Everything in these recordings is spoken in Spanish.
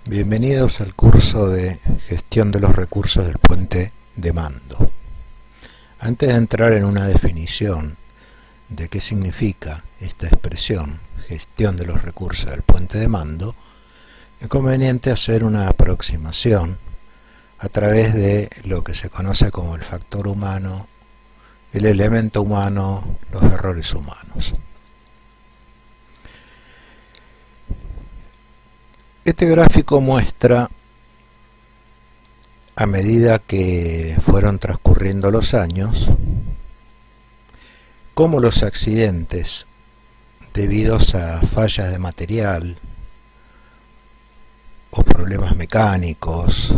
Bienvenidos al curso de gestión de los recursos del puente de mando. Antes de entrar en una definición de qué significa esta expresión, gestión de los recursos del puente de mando, es conveniente hacer una aproximación a través de lo que se conoce como el factor humano, el elemento humano, los errores humanos. Este gráfico muestra, a medida que fueron transcurriendo los años, cómo los accidentes debidos a fallas de material o problemas mecánicos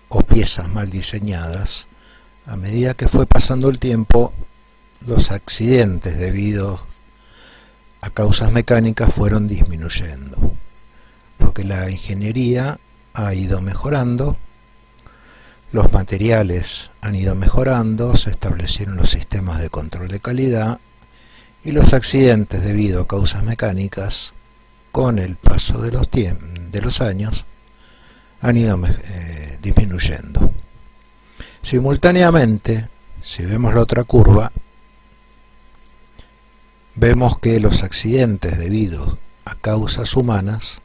o piezas mal diseñadas, a medida que fue pasando el tiempo, los accidentes debidos a causas mecánicas fueron disminuyendo, porque la ingeniería ha ido mejorando, los materiales han ido mejorando, se establecieron los sistemas de control de calidad y los accidentes debido a causas mecánicas, con el paso de los años, han ido disminuyendo. Simultáneamente, si vemos la otra curva, vemos que los accidentes debido a causas humanas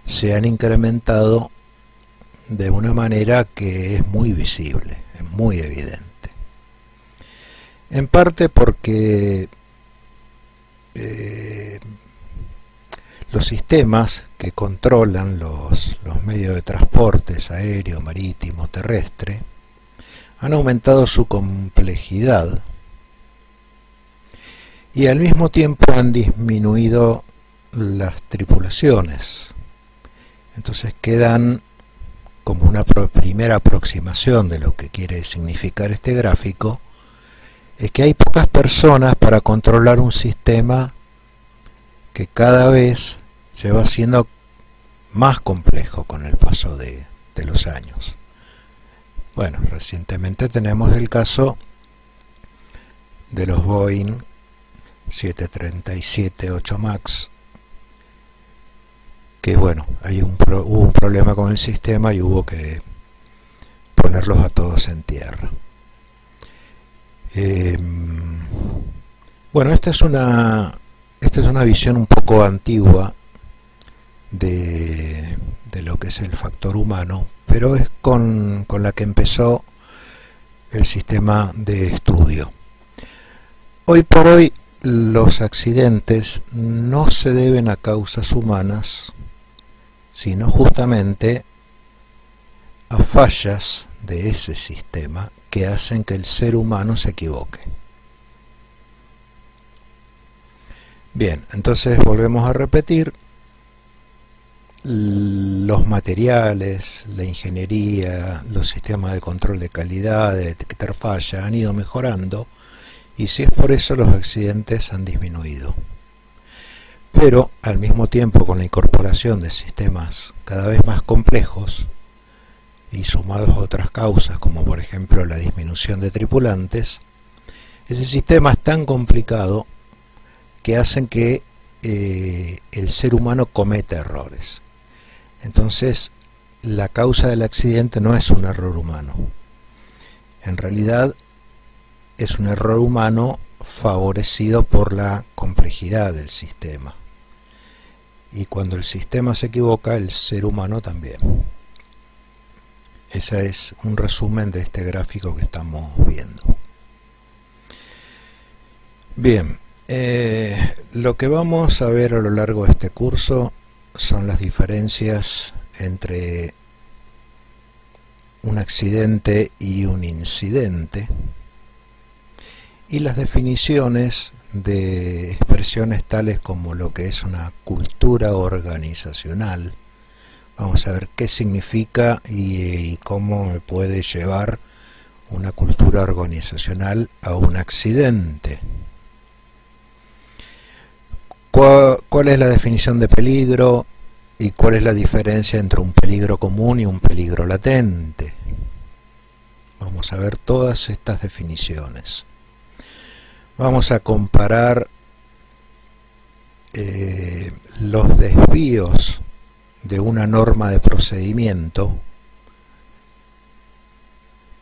se han incrementado de una manera que es muy visible, es muy evidente. En parte porque los sistemas que controlan los medios de transporte aéreo, marítimo, terrestre, han aumentado su complejidad y al mismo tiempo han disminuido las tripulaciones. Entonces quedan como una primera aproximación de lo que quiere significar este gráfico, es que hay pocas personas para controlar un sistema que cada vez se va haciendo más complejo con el paso de los años. Bueno, recientemente tenemos el caso de los Boeing 737-8 MAX, que bueno, hubo un problema con el sistema y hubo que ponerlos a todos en tierra. Bueno, esta es una visión un poco antigua de lo que es el factor humano, pero es con la que empezó el sistema de estudio. Hoy por hoy los accidentes no se deben a causas humanas, sino justamente a fallas de ese sistema que hacen que el ser humano se equivoque. Bien, entonces volvemos a repetir, los materiales, la ingeniería, los sistemas de control de calidad, de detectar fallas han ido mejorando, y si es por eso los accidentes han disminuido. Pero al mismo tiempo, con la incorporación de sistemas cada vez más complejos y sumados a otras causas, como por ejemplo la disminución de tripulantes, ese sistema es tan complicado que hacen que el ser humano cometa errores. Entonces, la causa del accidente no es un error humano. En realidad, es un error humano favorecido por la complejidad del sistema. Y cuando el sistema se equivoca, el ser humano también. Ese es un resumen de este gráfico que estamos viendo. Bien, lo que vamos a ver a lo largo de este curso son las diferencias entre un accidente y un incidente, y las definiciones de expresiones tales como lo que es una cultura organizacional. Vamos a ver qué significa y cómo me puede llevar una cultura organizacional a un accidente. ¿Cuál es la definición de peligro y cuál es la diferencia entre un peligro común y un peligro latente? Vamos a ver todas estas definiciones. Vamos a comparar los desvíos de una norma de procedimiento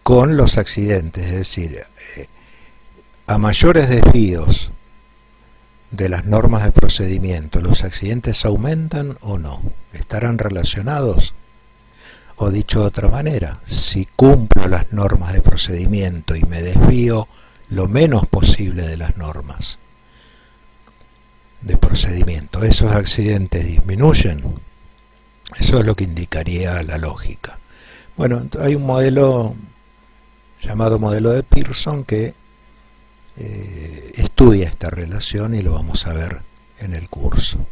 con los accidentes, es decir, a mayores desvíos de las normas de procedimiento, ¿los accidentes aumentan o no? ¿Estarán relacionados? O dicho de otra manera, si cumplo las normas de procedimiento y me desvío lo menos posible de las normas de procedimiento, ¿esos accidentes disminuyen? Eso es lo que indicaría la lógica. Bueno, hay un modelo llamado modelo de Pearson que estudia esta relación y lo vamos a ver en el curso.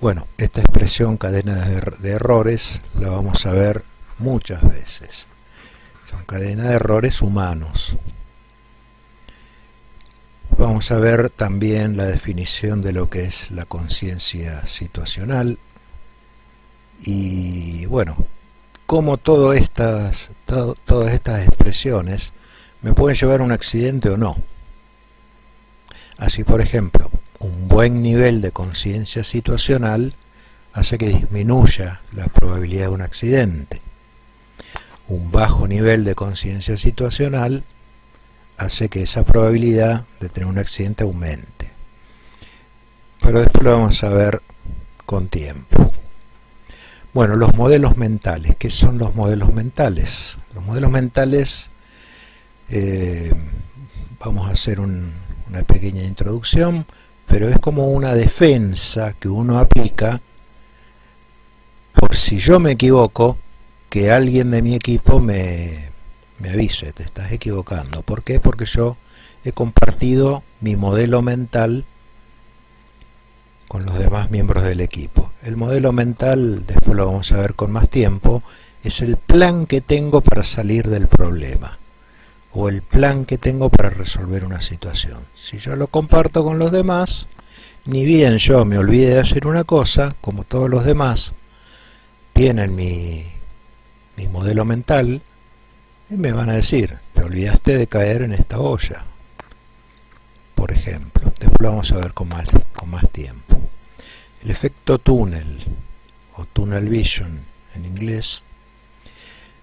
Bueno, esta expresión cadena de errores la vamos a ver muchas veces. Son cadenas de errores humanos. Vamos a ver también la definición de lo que es la conciencia situacional y bueno, cómo todas estas expresiones me pueden llevar a un accidente o no. Así, por ejemplo, un buen nivel de conciencia situacional hace que disminuya la probabilidad de un accidente. Un bajo nivel de conciencia situacional hace que esa probabilidad de tener un accidente aumente. Pero después lo vamos a ver con tiempo. Bueno, los modelos mentales. ¿Qué son los modelos mentales? Los modelos mentales, vamos a hacer una pequeña introducción, pero es como una defensa que uno aplica por si yo me equivoco, que alguien de mi equipo me avise, te estás equivocando. ¿Por qué? Porque yo he compartido mi modelo mental con los demás miembros del equipo. El modelo mental, después lo vamos a ver con más tiempo, es el plan que tengo para salir del problema o el plan que tengo para resolver una situación. Si yo lo comparto con los demás, ni bien yo me olvide de hacer una cosa, como todos los demás tienen mi modelo mental, y me van a decir, te olvidaste de caer en esta olla, por ejemplo. Después lo vamos a ver con más tiempo. El efecto túnel, o tunnel vision en inglés,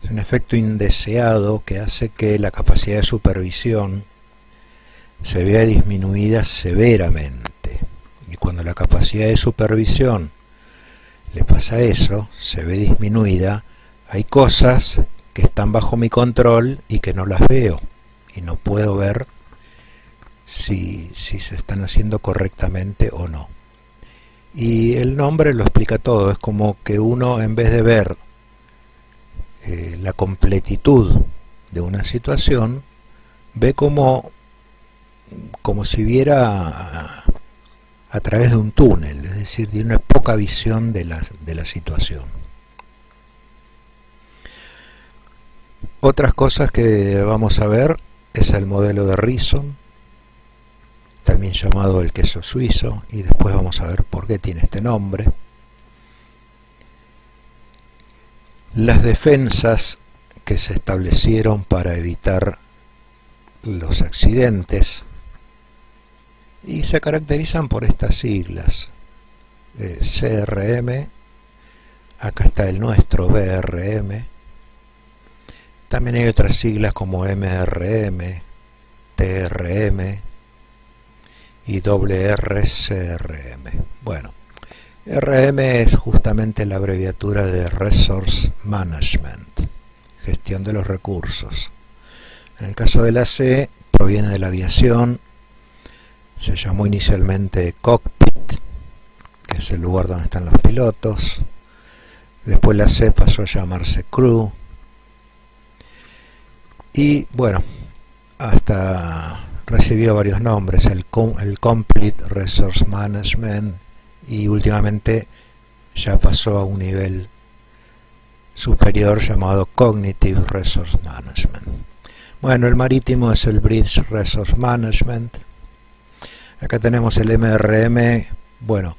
es un efecto indeseado que hace que la capacidad de supervisión se vea disminuida severamente. Y cuando la capacidad de supervisión le pasa eso, se ve disminuida, hay cosas que están bajo mi control y que no las veo y no puedo ver si se están haciendo correctamente o no. Y el nombre lo explica todo. Es como que uno, en vez de ver la completitud de una situación, ve como si viera a través de un túnel, es decir, tiene una poca visión de la situación. Otras cosas que vamos a ver es el modelo de Rison, también llamado el queso suizo, y después vamos a ver por qué tiene este nombre. Las defensas que se establecieron para evitar los accidentes y se caracterizan por estas siglas, CRM, acá está el nuestro, BRM, también hay otras siglas como MRM, TRM y WRCRM. Bueno, RM es justamente la abreviatura de Resource Management, gestión de los recursos. En el caso de la C, proviene de la aviación, se llamó inicialmente Cockpit, que es el lugar donde están los pilotos. Después la C pasó a llamarse Crew. Y bueno, hasta recibió varios nombres, el Complete Resource Management, y últimamente ya pasó a un nivel superior llamado Cognitive Resource Management. Bueno, el marítimo es el Bridge Resource Management. Acá tenemos el MRM, bueno,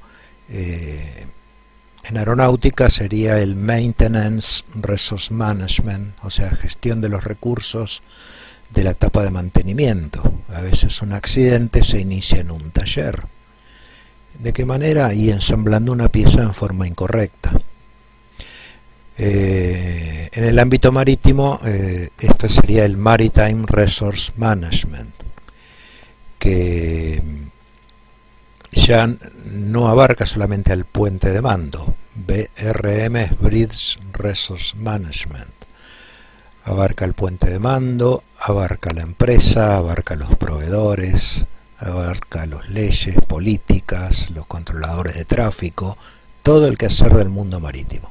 en aeronáutica sería el Maintenance Resource Management, o sea, gestión de los recursos de la etapa de mantenimiento. A veces un accidente se inicia en un taller. ¿De qué manera? Y ensamblando una pieza en forma incorrecta. En el ámbito marítimo, esto sería el Maritime Resource Management, que ya no abarca solamente al puente de mando. BRM es Bridge Resource Management. Abarca el puente de mando, abarca la empresa, abarca los proveedores, abarca las leyes, políticas, los controladores de tráfico, todo el quehacer del mundo marítimo.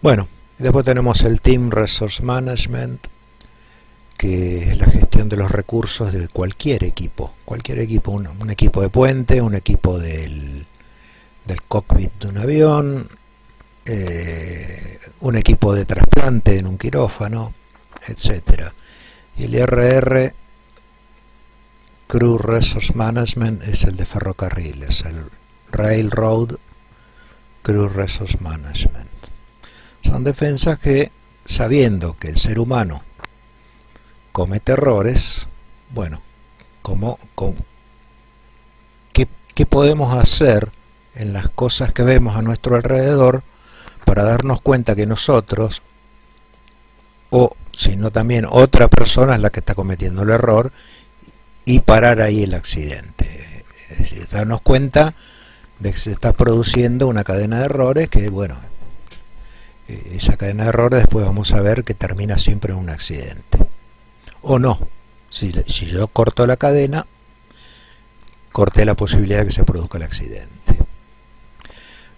Bueno, después tenemos el Team Resource Management, que es la gestión de los recursos de cualquier equipo, un equipo de puente, un equipo del cockpit de un avión, un equipo de trasplante en un quirófano, etc. Y el IRR, Crew Resource Management, es el de ferrocarriles, el Railroad Crew Resource Management. Son defensas que, sabiendo que el ser humano comete errores, bueno, ¿qué podemos hacer en las cosas que vemos a nuestro alrededor para darnos cuenta que nosotros, o si no también otra persona, es la que está cometiendo el error, y parar ahí el accidente? Es decir, darnos cuenta de que se está produciendo una cadena de errores que, bueno, esa cadena de errores después vamos a ver que termina siempre en un accidente. O no, si yo corto la cadena, corté la posibilidad de que se produzca el accidente.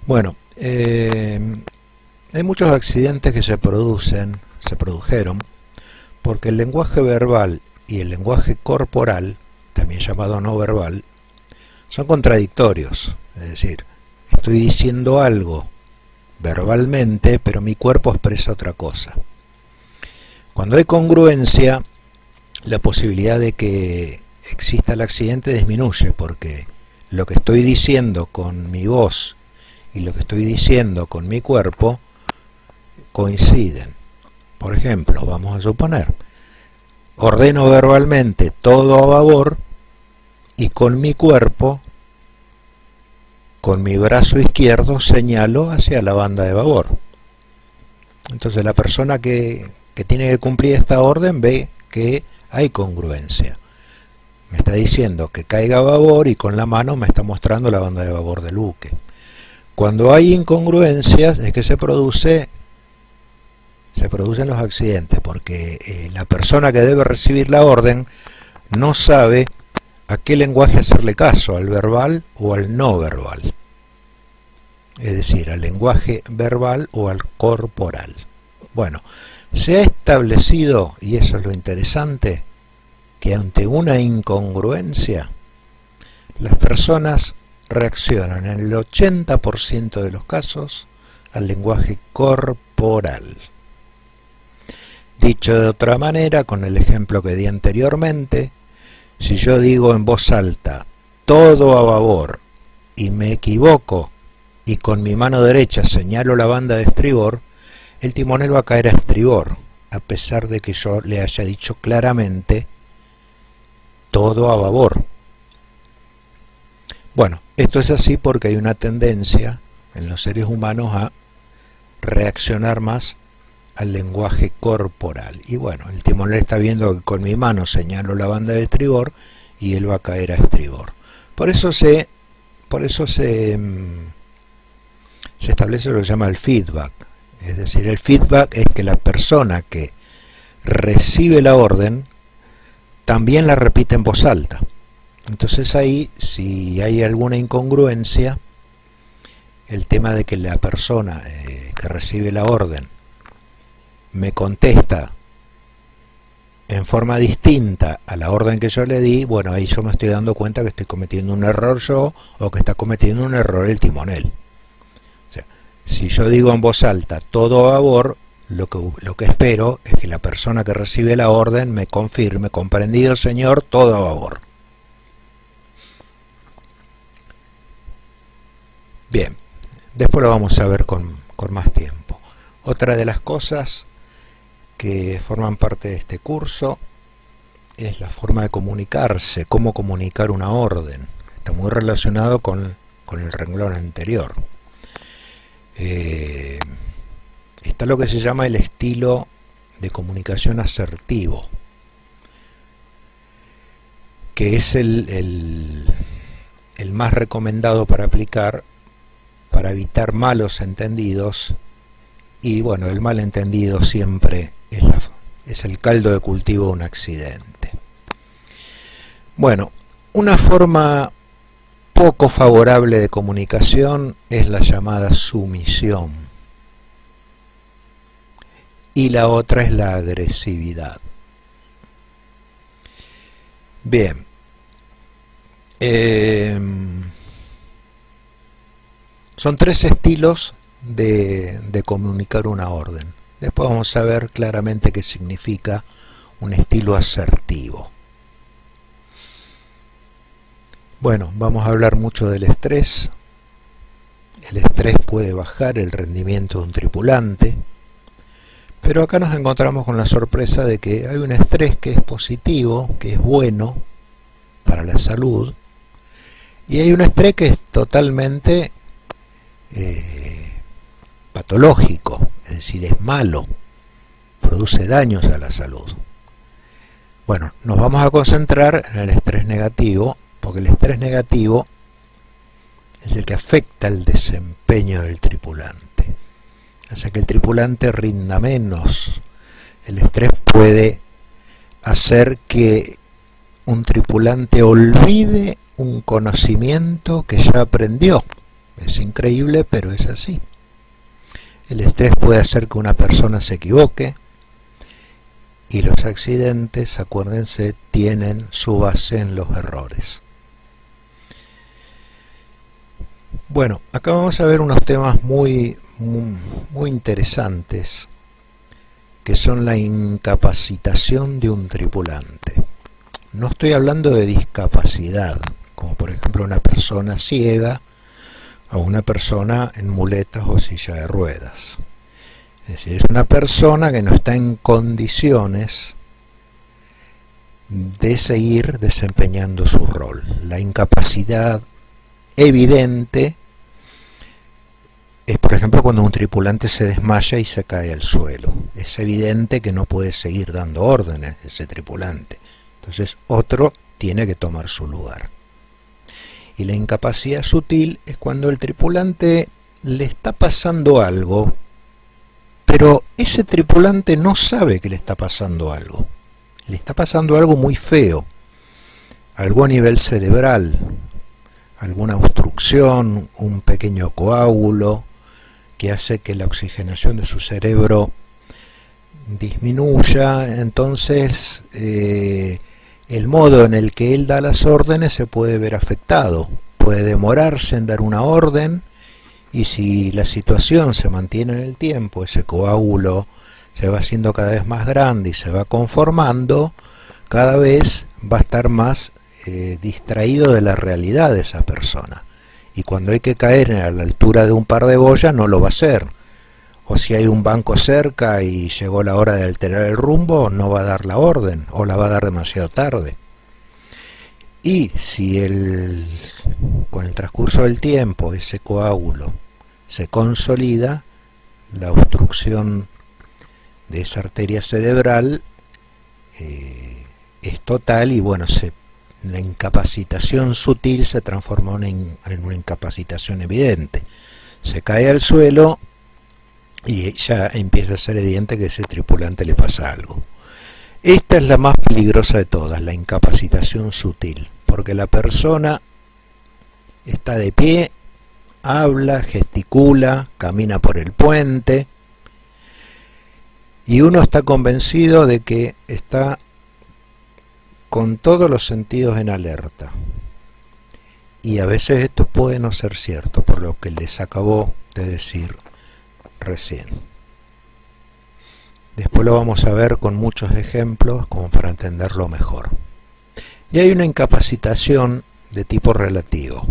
Bueno, hay muchos accidentes que se produjeron, porque el lenguaje verbal y el lenguaje corporal, también llamado no verbal, son contradictorios. Es decir, estoy diciendo algo verbalmente, pero mi cuerpo expresa otra cosa. Cuando hay congruencia, la posibilidad de que exista el accidente disminuye, porque lo que estoy diciendo con mi voz y lo que estoy diciendo con mi cuerpo coinciden. Por ejemplo, vamos a suponer, ordeno verbalmente todo a babor y con mi cuerpo, con mi brazo izquierdo, señalo hacia la banda de babor. Entonces la persona que tiene que cumplir esta orden ve que hay congruencia. Me está diciendo que caiga a babor y con la mano me está mostrando la banda de babor del buque. Cuando hay incongruencias es que se producen los accidentes, porque la persona que debe recibir la orden no sabe a qué lenguaje hacerle caso, al verbal o al no verbal. Es decir, al lenguaje verbal o al corporal. Bueno, se ha establecido, y eso es lo interesante, que ante una incongruencia, las personas reaccionan en el 80% de los casos al lenguaje corporal. Dicho de otra manera, con el ejemplo que di anteriormente, si yo digo en voz alta, todo a babor, y me equivoco, y con mi mano derecha señalo la banda de estribor, el timonel va a caer a estribor, a pesar de que yo le haya dicho claramente todo a babor. Bueno, esto es así porque hay una tendencia en los seres humanos a reaccionar más al lenguaje corporal. Y bueno, el timonel está viendo que con mi mano señalo la banda de estribor y él va a caer a estribor. Por eso se establece lo que se llama el feedback. Es decir, el feedback es que la persona que recibe la orden también la repite en voz alta. Entonces ahí, si hay alguna incongruencia, el tema de que la persona que recibe la orden me contesta en forma distinta a la orden que yo le di, bueno, ahí yo me estoy dando cuenta que estoy cometiendo un error yo, o que está cometiendo un error el timonel. O sea, si yo digo en voz alta todo a babor, lo que espero es que la persona que recibe la orden me confirme: comprendido, señor, todo a babor. Bien, después lo vamos a ver con más tiempo. Otra de las cosas que forman parte de este curso es la forma de comunicarse, cómo comunicar una orden. Está muy relacionado con el renglón anterior. está lo que se llama el estilo de comunicación asertivo, que es el más recomendado para aplicar para evitar malos entendidos, y bueno, el malentendido siempre es el caldo de cultivo de un accidente. Bueno, una forma poco favorable de comunicación es la llamada sumisión, y la otra es la agresividad. Bien, son tres estilos de comunicar una orden. Después vamos a ver claramente qué significa un estilo asertivo. Bueno, vamos a hablar mucho del estrés. El estrés puede bajar el rendimiento de un tripulante, pero acá nos encontramos con la sorpresa de que hay un estrés que es positivo, que es bueno para la salud, y hay un estrés que es totalmente patológico, es decir, es malo, produce daños a la salud. Bueno, nos vamos a concentrar en el estrés negativo, porque el estrés negativo es el que afecta el desempeño del tripulante, hace que el tripulante rinda menos. El estrés puede hacer que un tripulante olvide un conocimiento que ya aprendió. Es increíble, pero es así. El estrés puede hacer que una persona se equivoque, y los accidentes, acuérdense, tienen su base en los errores. Bueno, acá vamos a ver unos temas muy interesantes, que son la incapacitación de un tripulante. No estoy hablando de discapacidad, como por ejemplo una persona ciega o una persona en muletas o silla de ruedas. Es decir, es una persona que no está en condiciones de seguir desempeñando su rol. La incapacidad evidente es, por ejemplo, cuando un tripulante se desmaya y se cae al suelo. Es evidente que no puede seguir dando órdenes ese tripulante. Entonces otro tiene que tomar su lugar. Y la incapacidad sutil es cuando el tripulante le está pasando algo, pero ese tripulante no sabe que le está pasando algo. Le está pasando algo muy feo, algo a nivel cerebral, alguna obstrucción, un pequeño coágulo que hace que la oxigenación de su cerebro disminuya. Entonces el modo en el que él da las órdenes se puede ver afectado. Puede demorarse en dar una orden, y si la situación se mantiene en el tiempo, ese coágulo se va haciendo cada vez más grande y se va conformando, cada vez va a estar más distraído de la realidad de esa persona. Y cuando hay que caer a la altura de un par de boyas, no lo va a hacer. O si hay un banco cerca y llegó la hora de alterar el rumbo, no va a dar la orden, o la va a dar demasiado tarde. Y si con el transcurso del tiempo ese coágulo se consolida, la obstrucción de esa arteria cerebral es total, y bueno, la incapacitación sutil se transformó en una incapacitación evidente. Se cae al suelo y ya empieza a ser evidente que a ese tripulante le pasa algo. Esta es la más peligrosa de todas, la incapacitación sutil, porque la persona está de pie, habla, gesticula, camina por el puente, y uno está convencido de que está con todos los sentidos en alerta. Y a veces esto puede no ser cierto, por lo que les acabo de decir recién. Después lo vamos a ver con muchos ejemplos como para entenderlo mejor. Y hay una incapacitación de tipo relativo.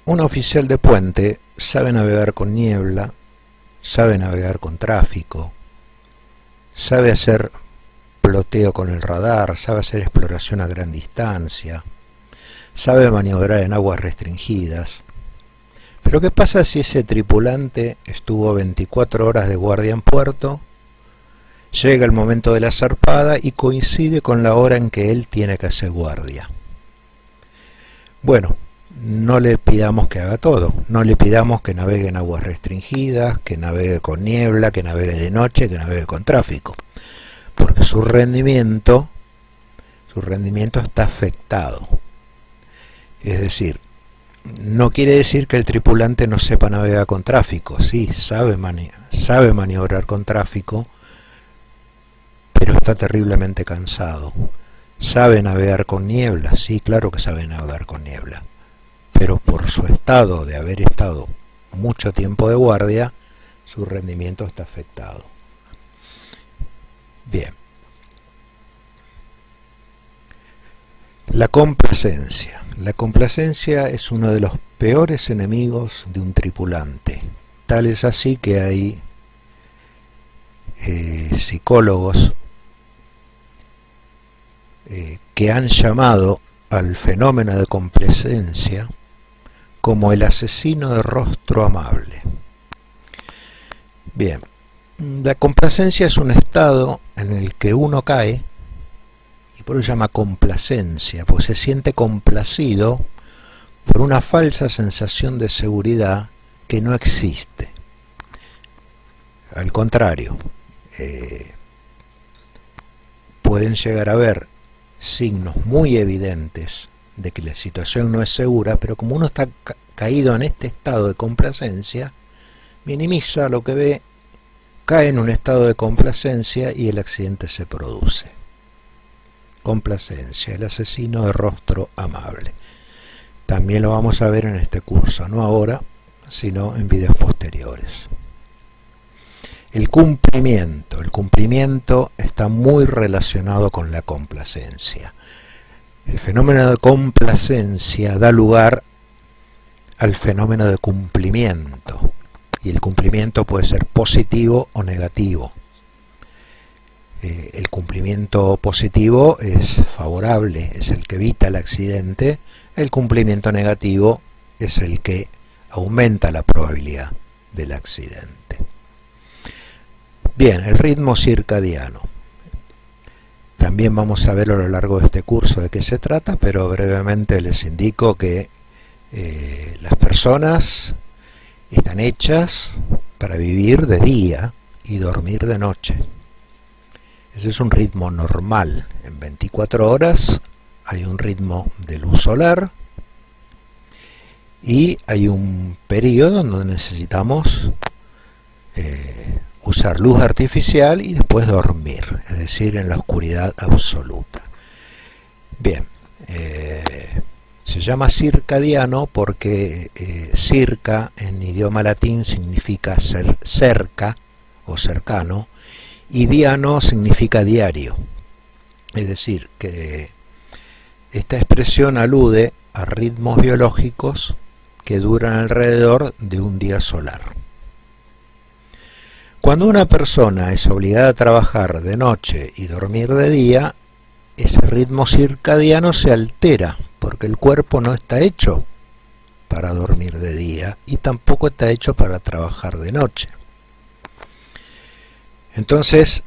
Un oficial de puente sabe navegar con niebla, sabe navegar con tráfico, sabe hacer ploteo con el radar, sabe hacer exploración a gran distancia, sabe maniobrar en aguas restringidas, Pero ¿qué pasa si ese tripulante estuvo 24 horas de guardia en puerto, llega el momento de la zarpada y coincide con la hora en que él tiene que hacer guardia? Bueno, no le pidamos que haga todo, no le pidamos que navegue en aguas restringidas, que navegue con niebla, que navegue de noche, que navegue con tráfico, porque su rendimiento está afectado. Es decir, no quiere decir que el tripulante no sepa navegar con tráfico, sí, sabe maniobrar con tráfico, pero está terriblemente cansado. ¿Sabe navegar con niebla? Sí, claro que sabe navegar con niebla, pero por su estado de haber estado mucho tiempo de guardia, su rendimiento está afectado. Bien. La complacencia. La complacencia es uno de los peores enemigos de un tripulante. Tal es así que hay psicólogos que han llamado al fenómeno de complacencia como el asesino de rostro amable. Bien, la complacencia es un estado en el que uno cae, y por eso se llama complacencia, porque se siente complacido por una falsa sensación de seguridad que no existe. Al contrario, pueden llegar a haber signos muy evidentes de que la situación no es segura, pero como uno está caído en este estado de complacencia, minimiza lo que ve, cae en un estado de complacencia y el accidente se produce. Complacencia, el asesino de rostro amable. También lo vamos a ver en este curso, no ahora, sino en videos posteriores. El cumplimiento está muy relacionado con la complacencia. El fenómeno de complacencia da lugar al fenómeno de cumplimiento, y el cumplimiento puede ser positivo o negativo. El cumplimiento positivo es favorable, es el que evita el accidente. El cumplimiento negativo es el que aumenta la probabilidad del accidente. Bien, el ritmo circadiano. También vamos a ver a lo largo de este curso de qué se trata, pero brevemente les indico que las personas están hechas para vivir de día y dormir de noche. Ese es un ritmo normal. En 24 horas hay un ritmo de luz solar y hay un periodo donde necesitamos usar luz artificial y después dormir, es decir, en la oscuridad absoluta. Bien, se llama circadiano porque circa en idioma latín significa ser cerca o cercano, y diano significa diario. Es decir, que esta expresión alude a ritmos biológicos que duran alrededor de un día solar. Cuando una persona es obligada a trabajar de noche y dormir de día, ese ritmo circadiano se altera, porque el cuerpo no está hecho para dormir de día y tampoco está hecho para trabajar de noche. Entonces,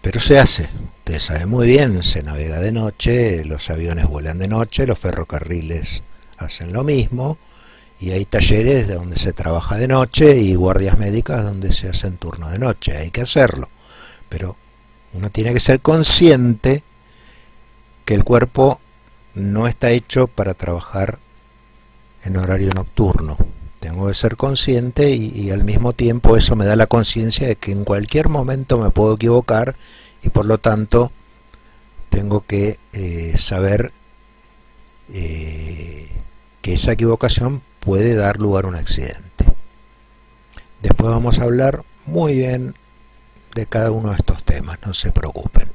pero se hace, usted sabe muy bien, se navega de noche, los aviones vuelan de noche, los ferrocarriles hacen lo mismo, y hay talleres donde se trabaja de noche y guardias médicas donde se hacen turno de noche, hay que hacerlo, pero uno tiene que ser consciente que el cuerpo no está hecho para trabajar en horario nocturno. Tengo que ser consciente y al mismo tiempo eso me da la conciencia de que en cualquier momento me puedo equivocar y por lo tanto tengo que saber que esa equivocación puede dar lugar a un accidente. Después vamos a hablar muy bien de cada uno de estos temas, no se preocupen.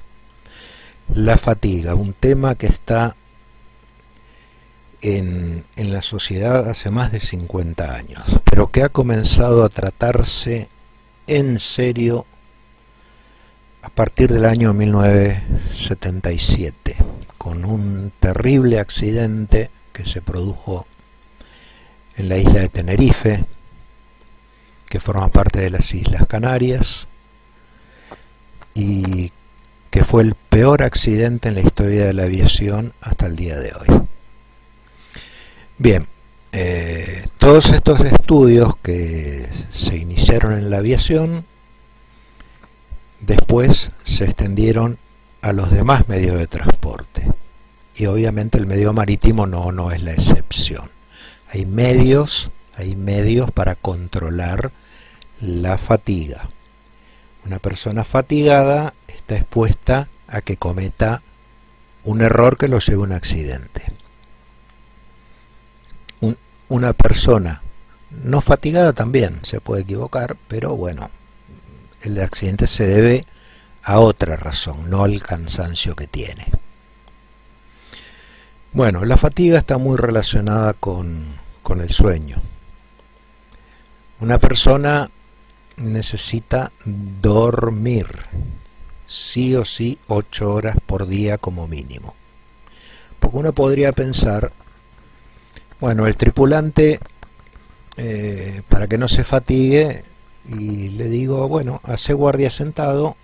La fatiga, un tema que está en la sociedad hace más de 50 años, pero que ha comenzado a tratarse en serio a partir del año 1977, con un terrible accidente que se produjo en la isla de Tenerife, que forma parte de las Islas Canarias, y que fue el peor accidente en la historia de la aviación hasta el día de hoy. Bien, todos estos estudios que se iniciaron en la aviación después se extendieron a los demás medios de transporte, y obviamente el medio marítimo no es la excepción. Hay medios para controlar la fatiga. Una persona fatigada está expuesta a que cometa un error que lo lleve a un accidente. Una persona no fatigada también se puede equivocar, pero bueno, el accidente se debe a otra razón, no al cansancio que tiene. Bueno, la fatiga está muy relacionada con el sueño. Una persona necesita dormir, sí o sí, 8 horas por día como mínimo. Porque uno podría pensar, bueno, el tripulante, para que no se fatigue, y le digo, bueno, hace guardia sentado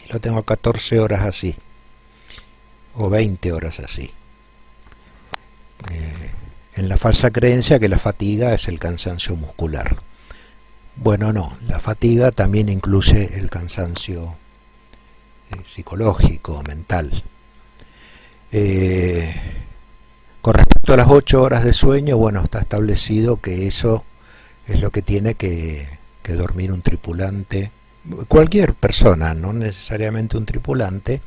y lo tengo 14 horas así, o 20 horas así. En la falsa creencia que la fatiga es el cansancio muscular. Bueno, no, la fatiga también incluye el cansancio psicológico, mental. Con respecto a las 8 horas de sueño, bueno, está establecido que eso es lo que tiene que dormir un tripulante, cualquier persona, no necesariamente un tripulante,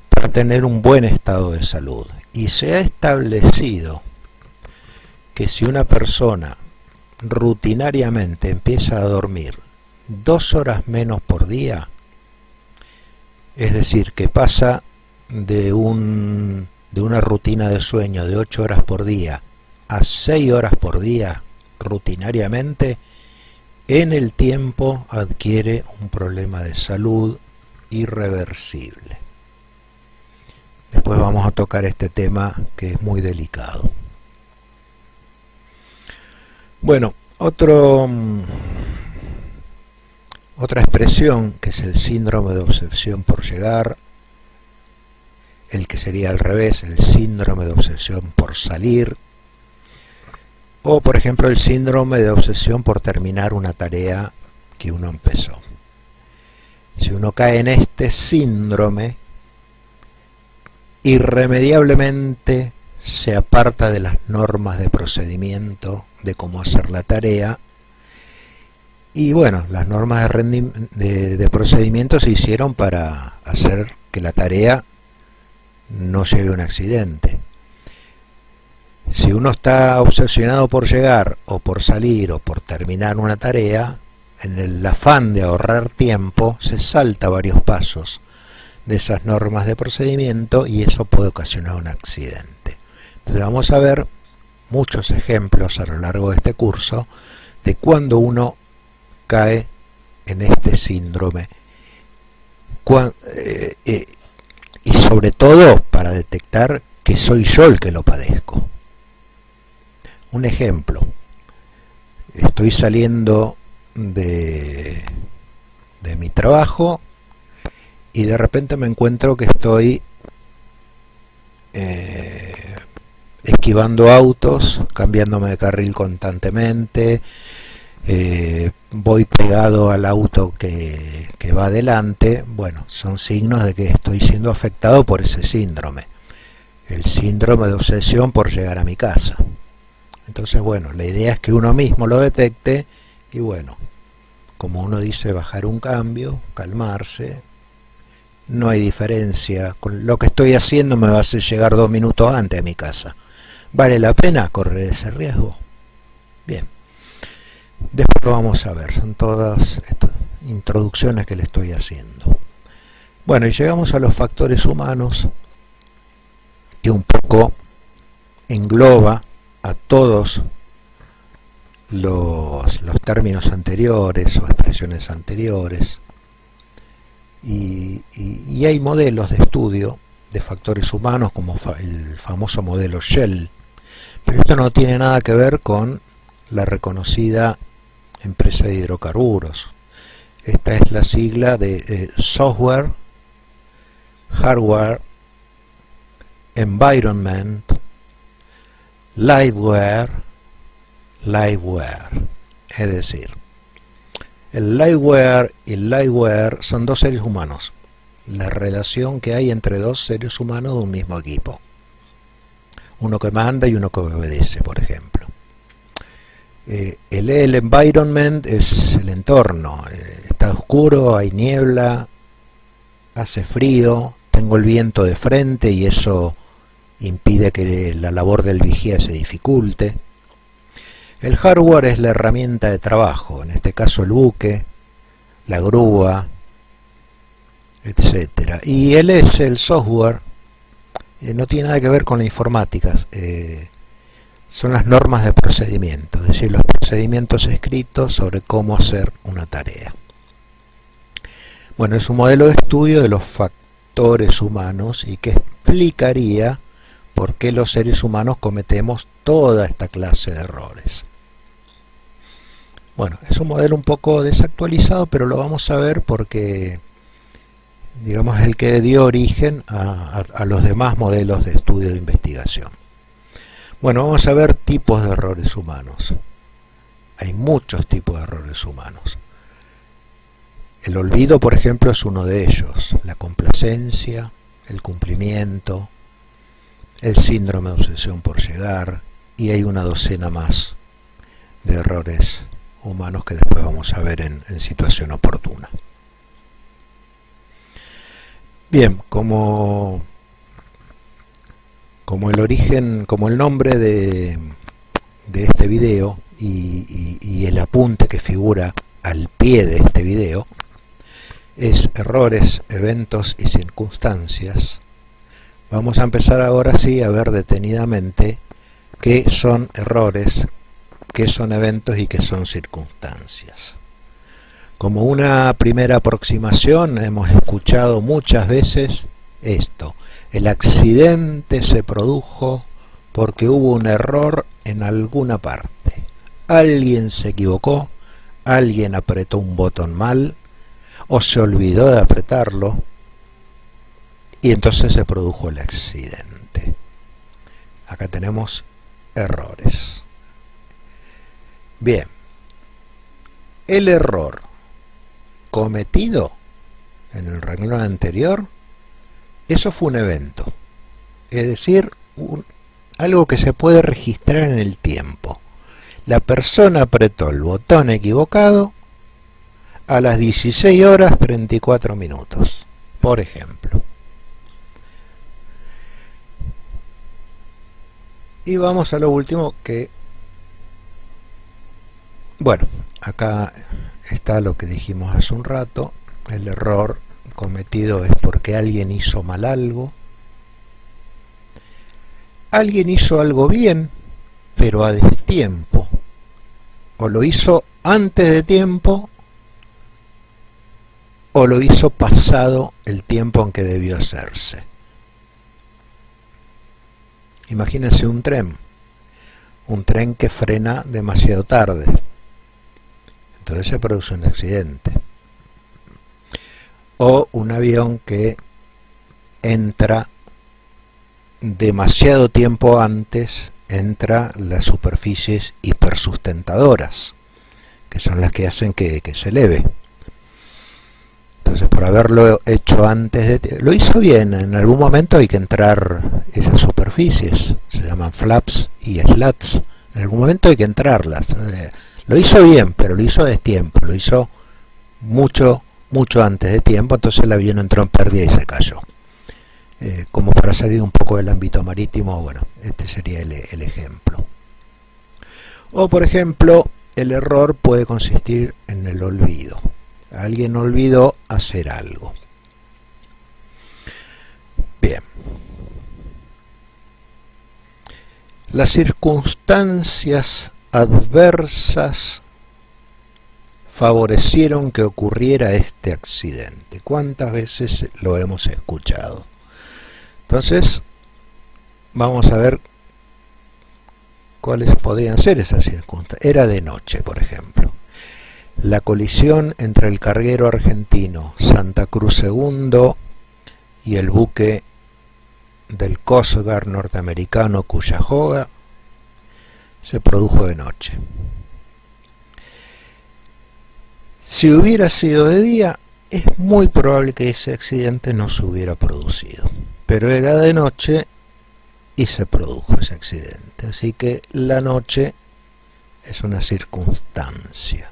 para tener un buen estado de salud. Y se ha establecido que si una persona rutinariamente empieza a dormir 2 horas menos por día, es decir, que pasa de una rutina de sueño de 8 horas por día a 6 horas por día rutinariamente, en el tiempo adquiere un problema de salud irreversible. Después vamos a tocar este tema que es muy delicado. Bueno, otra expresión, que es el síndrome de obsesión por llegar, el que sería al revés, el síndrome de obsesión por salir, o por ejemplo el síndrome de obsesión por terminar una tarea que uno empezó. Si uno cae en este síndrome, irremediablemente se aparta de las normas de procedimiento de cómo hacer la tarea, y bueno, las normas de procedimiento se hicieron para hacer que la tarea no lleve a un accidente. Si uno está obsesionado por llegar o por salir o por terminar una tarea, en el afán de ahorrar tiempo se salta varios pasos de esas normas de procedimiento, y eso puede ocasionar un accidente. Entonces vamos a ver muchos ejemplos a lo largo de este curso de cuando uno cae en este síndrome, y sobre todo para detectar que soy yo el que lo padezco. Un ejemplo: estoy saliendo de mi trabajo y de repente me encuentro que estoy esquivando autos, cambiándome de carril constantemente, voy pegado al auto que va adelante. Bueno, son signos de que estoy siendo afectado por ese síndrome, el síndrome de obsesión por llegar a mi casa. Entonces, bueno, la idea es que uno mismo lo detecte y, bueno, como uno dice, bajar un cambio, calmarse. No hay diferencia, con lo que estoy haciendo me va a hacer llegar 2 minutos antes a mi casa. ¿Vale la pena correr ese riesgo? Bien, después lo vamos a ver, son todas estas introducciones que le estoy haciendo. Bueno, y llegamos a los factores humanos, que un poco engloba a todos los términos anteriores o expresiones anteriores, y hay modelos de estudio de factores humanos como el famoso modelo Shell, pero esto no tiene nada que ver con la reconocida empresa de hidrocarburos. Esta es la sigla de Software, Hardware, Environment, Liveware. Es decir, el liveware y el liveware son dos seres humanos, la relación que hay entre dos seres humanos de un mismo equipo, uno que manda y uno que obedece, por ejemplo. El environment es el entorno, está oscuro, hay niebla, hace frío, tengo el viento de frente y eso impide que la labor del vigía se dificulte. El hardware es la herramienta de trabajo, en este caso el buque, la grúa, etc. Y él es el software, no tiene nada que ver con la informática, son las normas de procedimiento, es decir, los procedimientos escritos sobre cómo hacer una tarea. Bueno, es un modelo de estudio de los factores humanos y que explicaría por qué los seres humanos cometemos toda esta clase de errores. Bueno, es un modelo un poco desactualizado, pero lo vamos a ver porque, digamos, es el que dio origen a los demás modelos de estudio de investigación. Bueno, vamos a ver tipos de errores humanos. Hay muchos tipos de errores humanos. El olvido, por ejemplo, es uno de ellos. La complacencia, el cumplimiento, el síndrome de obsesión por llegar, y hay una docena más de errores humanos que después vamos a ver en situación oportuna. Bien, como el nombre de este video y el apunte que figura al pie de este video es errores, eventos y circunstancias, vamos a empezar ahora sí a ver detenidamente qué son errores, qué son eventos y qué son circunstancias. Como una primera aproximación hemos escuchado muchas veces esto: el accidente se produjo porque hubo un error en alguna parte. Alguien se equivocó, alguien apretó un botón mal o se olvidó de apretarlo y entonces se produjo el accidente. Acá tenemos errores. Bien, el error cometido en el renglón anterior, eso fue un evento, es decir, algo que se puede registrar en el tiempo. La persona apretó el botón equivocado a las 16 horas 34 minutos, por ejemplo. Y vamos a lo último que, bueno, acá está lo que dijimos hace un rato: el error cometido es porque alguien hizo mal algo, alguien hizo algo bien, pero a destiempo, o lo hizo antes de tiempo, o lo hizo pasado el tiempo en que debió hacerse. Imagínense un tren que frena demasiado tarde, entonces se produce un accidente. O un avión que entra demasiado tiempo antes, entra las superficies hipersustentadoras, que son las que hacen que se eleve. Entonces, por haberlo hecho antes lo hizo bien, en algún momento hay que entrar esas superficies, se llaman flaps y slats, en algún momento hay que entrarlas. Lo hizo bien, pero lo hizo a destiempo, lo hizo mucho antes de tiempo, entonces el avión entró en pérdida y se cayó. Como para salir un poco del ámbito marítimo, bueno, este sería el ejemplo. O por ejemplo, el error puede consistir en el olvido. Alguien olvidó hacer algo. Bien. Las circunstancias adversas favorecieron que ocurriera este accidente. ¿Cuántas veces lo hemos escuchado? Entonces, vamos a ver ¿Cuáles podrían ser esas circunstancias? Era de noche, por ejemplo. La colisión entre el carguero argentino Santa Cruz II y el buque del Coast Guard norteamericano Cuyahoga se produjo de noche. Si hubiera sido de día, es muy probable que ese accidente no se hubiera producido, pero era de noche y se produjo ese accidente, así que la noche es una circunstancia.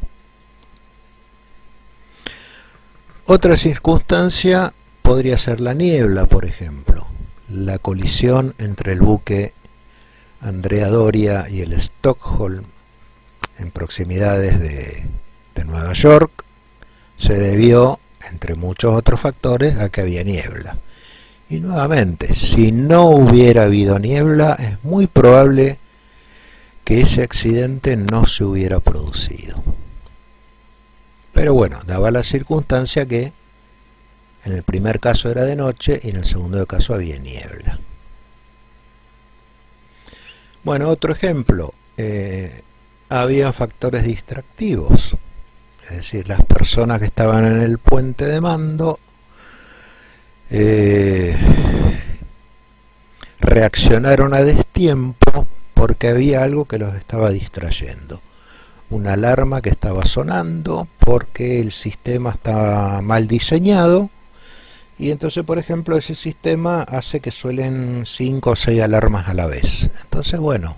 Otra circunstancia podría ser la niebla, por ejemplo. La colisión entre el buque Andrea Doria y el Stockholm en proximidades de Nueva York se debió, entre muchos otros factores, a que había niebla. Y nuevamente, si no hubiera habido niebla, es muy probable que ese accidente no se hubiera producido. Pero bueno, daba la circunstancia que en el primer caso era de noche y en el segundo caso había niebla. Bueno, otro ejemplo, había factores distractivos, es decir, las personas que estaban en el puente de mando reaccionaron a destiempo porque había algo que los estaba distrayendo. Una alarma que estaba sonando porque el sistema estaba mal diseñado, y entonces, por ejemplo, ese sistema hace que suelen 5 o 6 alarmas a la vez. Entonces, bueno,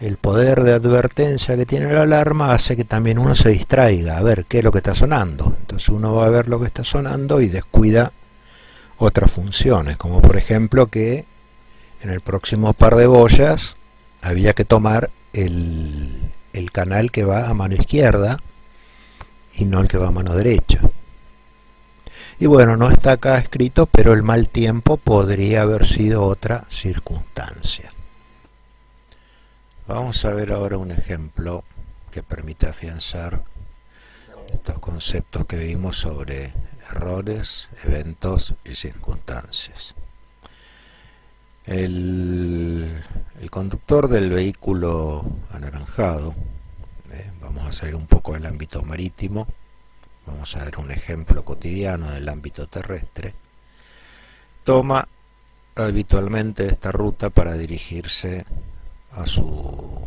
el poder de advertencia que tiene la alarma hace que también uno se distraiga a ver qué es lo que está sonando. Entonces uno va a ver lo que está sonando y descuida otras funciones, como por ejemplo que en el próximo par de boyas había que tomar el canal que va a mano izquierda y no el que va a mano derecha. Y bueno, no está acá escrito, pero el mal tiempo podría haber sido otra circunstancia. Vamos a ver ahora un ejemplo que permite afianzar estos conceptos que vimos sobre errores, eventos y circunstancias. El conductor del vehículo anaranjado, vamos a salir un poco del ámbito marítimo, vamos a ver un ejemplo cotidiano del ámbito terrestre, toma habitualmente esta ruta para dirigirse a su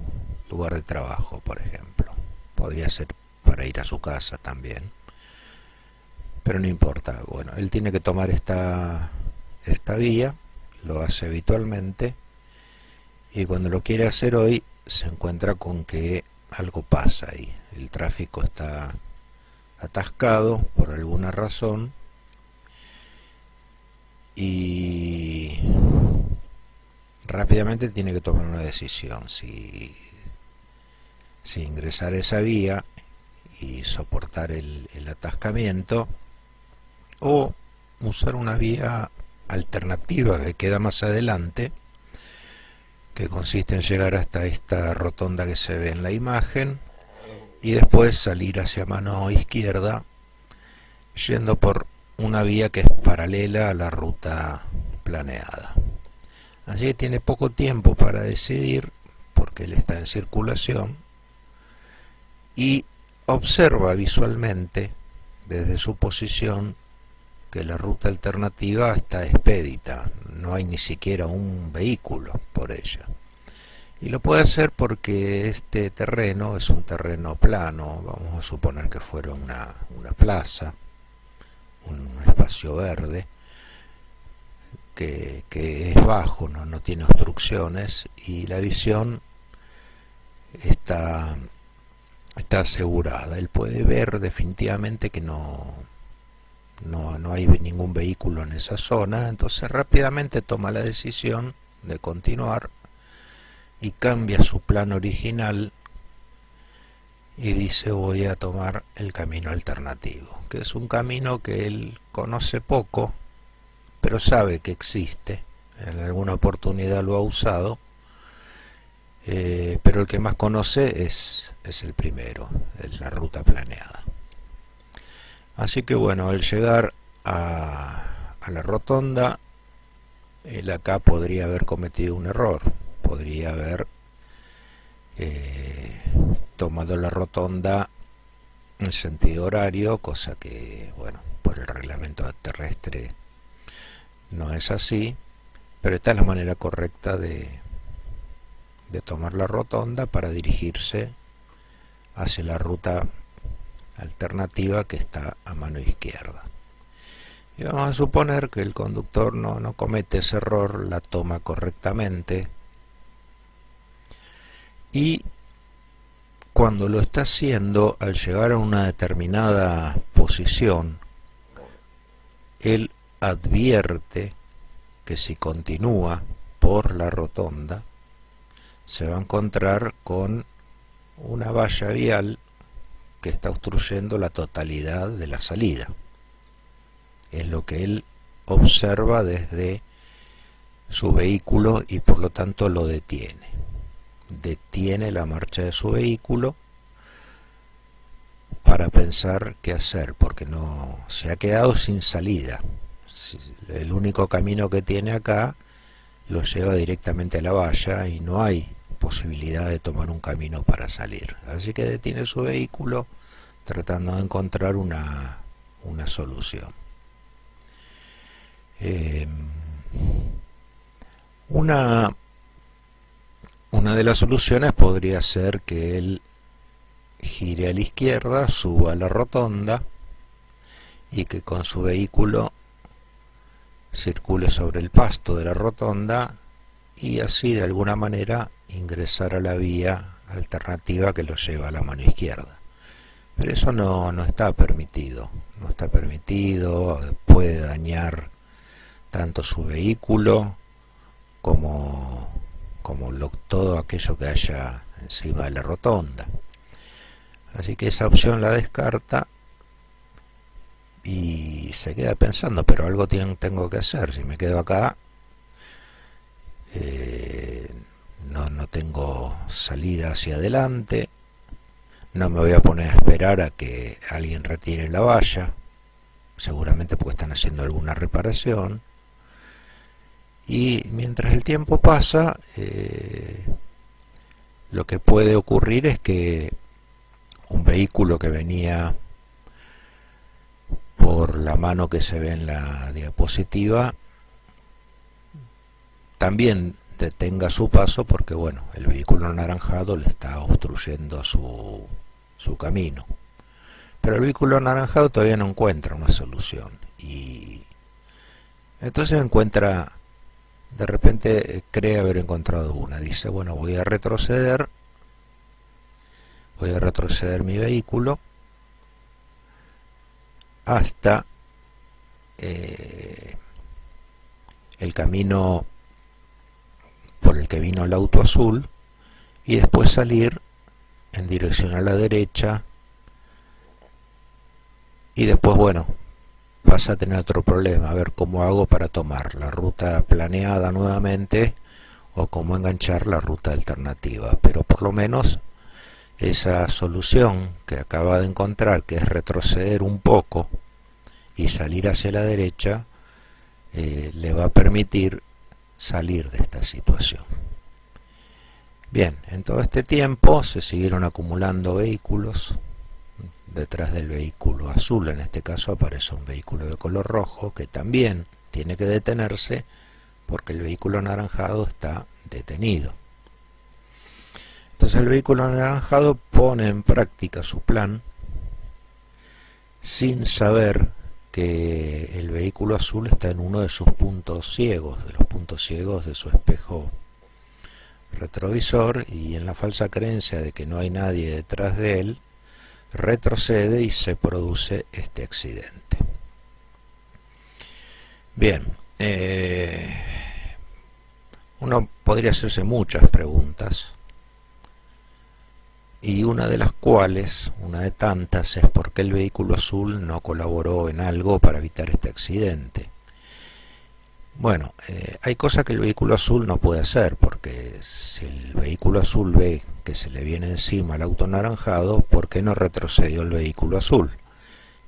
lugar de trabajo, por ejemplo. Podría ser para ir a su casa también, pero no importa. Bueno, él tiene que tomar esta vía, lo hace habitualmente, y cuando lo quiere hacer hoy se encuentra con que algo pasa ahí. El tráfico está atascado por alguna razón y rápidamente tiene que tomar una decisión, si ingresar a esa vía y soportar el atascamiento, o usar una vía alternativa que queda más adelante, que consiste en llegar hasta esta rotonda que se ve en la imagen y después salir hacia mano izquierda yendo por una vía que es paralela a la ruta planeada. Así que tiene poco tiempo para decidir porque él está en circulación y observa visualmente desde su posición que la ruta alternativa está expedita, no hay ni siquiera un vehículo por ella. Y lo puede hacer porque este terreno es un terreno plano, vamos a suponer que fuera una plaza, un espacio verde, que es bajo, no tiene obstrucciones y la visión está asegurada. Él puede ver definitivamente que no hay ningún vehículo en esa zona, entonces rápidamente toma la decisión de continuar y cambia su plan original y dice: voy a tomar el camino alternativo, que es un camino que él conoce poco, pero sabe que existe, en alguna oportunidad lo ha usado, pero el que más conoce es el primero, es la ruta planeada. Así que bueno, al llegar a la rotonda, él acá podría haber cometido un error, podría haber tomando la rotonda en sentido horario, cosa que, bueno, por el reglamento terrestre no es así, pero esta es la manera correcta de tomar la rotonda para dirigirse hacia la ruta alternativa que está a mano izquierda. Y vamos a suponer que el conductor no comete ese error, la toma correctamente, y cuando lo está haciendo, al llegar a una determinada posición, él advierte que si continúa por la rotonda se va a encontrar con una valla vial que está obstruyendo la totalidad de la salida. Es lo que él observa desde su vehículo y por lo tanto lo detiene. Detiene la marcha de su vehículo para pensar qué hacer, porque no se ha quedado sin salida. El único camino que tiene acá lo lleva directamente a la valla y no hay posibilidad de tomar un camino para salir. Así que detiene su vehículo tratando de encontrar una solución. Una de las soluciones podría ser que él gire a la izquierda, suba a la rotonda y que con su vehículo circule sobre el pasto de la rotonda y así de alguna manera ingresar a la vía alternativa que lo lleva a la mano izquierda. Pero eso no está permitido, puede dañar tanto su vehículo como todo aquello que haya encima de la rotonda. Así que esa opción la descarta y se queda pensando, pero algo tengo que hacer. Si me quedo acá, no tengo salida hacia adelante, no me voy a poner a esperar a que alguien retire la valla, seguramente porque están haciendo alguna reparación. Y mientras el tiempo pasa, lo que puede ocurrir es que un vehículo que venía por la mano que se ve en la diapositiva también detenga su paso, porque bueno, el vehículo anaranjado le está obstruyendo su camino. Pero el vehículo anaranjado todavía no encuentra una solución y entonces de repente cree haber encontrado una. Dice, bueno, voy a retroceder mi vehículo hasta el camino por el que vino el auto azul y después salir en dirección a la derecha y después, bueno, vas a tener otro problema, a ver cómo hago para tomar la ruta planeada nuevamente o cómo enganchar la ruta alternativa. Pero por lo menos esa solución que acaba de encontrar, que es retroceder un poco y salir hacia la derecha, le va a permitir salir de esta situación. Bien, en todo este tiempo se siguieron acumulando vehículos. Detrás del vehículo azul, en este caso, aparece un vehículo de color rojo que también tiene que detenerse porque el vehículo anaranjado está detenido. Entonces el vehículo anaranjado pone en práctica su plan sin saber que el vehículo azul está en uno de sus puntos ciegos, de los puntos ciegos de su espejo retrovisor, y en la falsa creencia de que no hay nadie detrás de él, retrocede y se produce este accidente. Bien, uno podría hacerse muchas preguntas y una de las cuales, una de tantas, es por qué el vehículo azul no colaboró en algo para evitar este accidente. Bueno, hay cosas que el vehículo azul no puede hacer, porque si el vehículo azul ve que se le viene encima el auto anaranjado, ¿por qué no retrocedió el vehículo azul?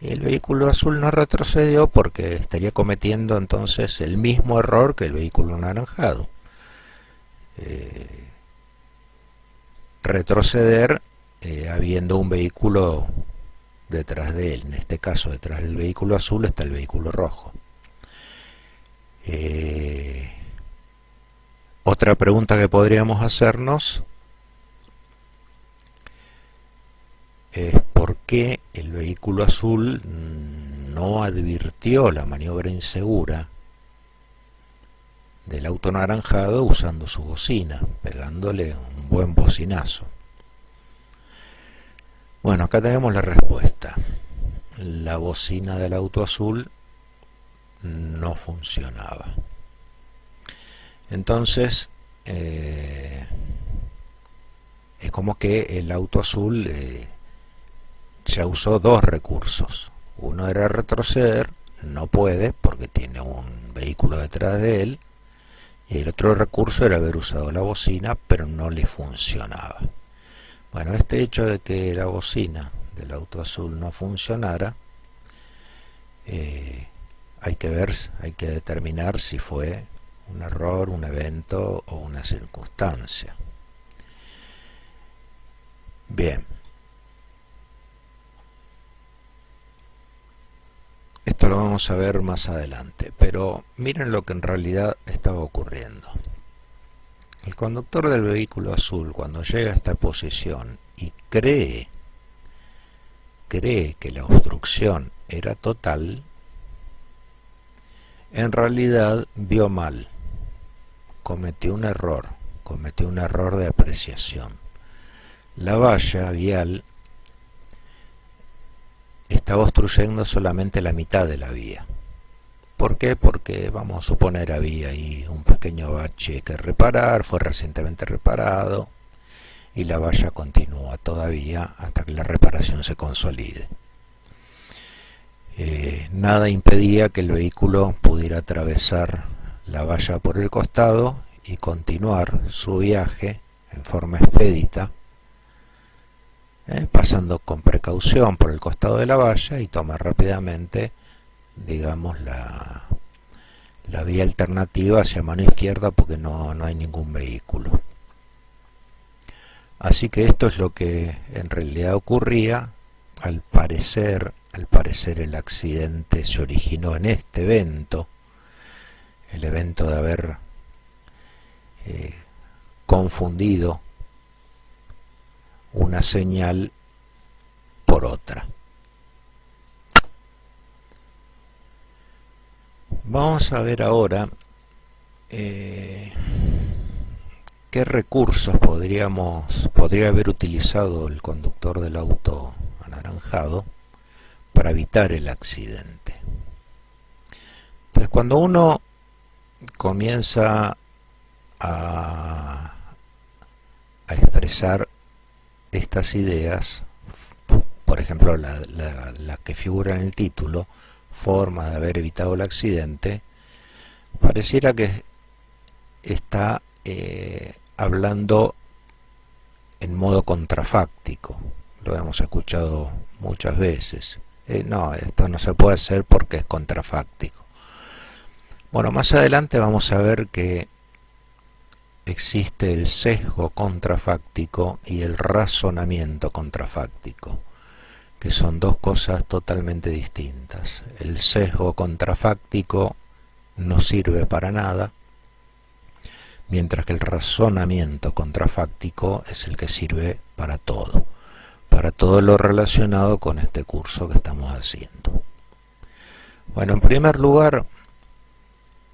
Y el vehículo azul no retrocedió porque estaría cometiendo entonces el mismo error que el vehículo anaranjado. Retroceder habiendo un vehículo detrás de él. En este caso, detrás del vehículo azul está el vehículo rojo. Otra pregunta que podríamos hacernos es por qué el vehículo azul no advirtió la maniobra insegura del auto anaranjado usando su bocina, pegándole un buen bocinazo. Bueno, acá tenemos la respuesta. La bocina del auto azul no funcionaba. Entonces, es como que el auto azul ya usó dos recursos. Uno era retroceder, no puede porque tiene un vehículo detrás de él, y el otro recurso era haber usado la bocina, pero no le funcionaba. Bueno, este hecho de que la bocina del auto azul no funcionara, hay que determinar si fue un error, un evento o una circunstancia. Bien. Esto lo vamos a ver más adelante, pero miren lo que en realidad estaba ocurriendo. El conductor del vehículo azul, cuando llega a esta posición y cree que la obstrucción era total, en realidad vio mal, cometió un error de apreciación. La valla vial estaba obstruyendo solamente la mitad de la vía. ¿Por qué? Porque vamos a suponer había ahí un pequeño bache que reparar, fue recientemente reparado y la valla continúa todavía hasta que la reparación se consolide. Nada impedía que el vehículo pudiera atravesar la valla por el costado y continuar su viaje en forma expedita, pasando con precaución por el costado de la valla y tomar rápidamente, digamos, la vía alternativa hacia mano izquierda porque no hay ningún vehículo. Así que esto es lo que en realidad ocurría. Al parecer el accidente se originó en este evento, el evento de haber confundido una señal por otra. Vamos a ver ahora qué recursos podría haber utilizado el conductor del auto anaranjado para evitar el accidente. Entonces, cuando uno comienza a expresar estas ideas, por ejemplo la que figura en el título, forma de haber evitado el accidente, pareciera que está hablando en modo contrafáctico. Lo hemos escuchado muchas veces. No, esto no se puede hacer porque es contrafáctico. Bueno, más adelante vamos a ver que existe el sesgo contrafáctico y el razonamiento contrafáctico, que son dos cosas totalmente distintas. El sesgo contrafáctico no sirve para nada, mientras que el razonamiento contrafáctico es el que sirve para todo lo relacionado con este curso que estamos haciendo. Bueno, en primer lugar,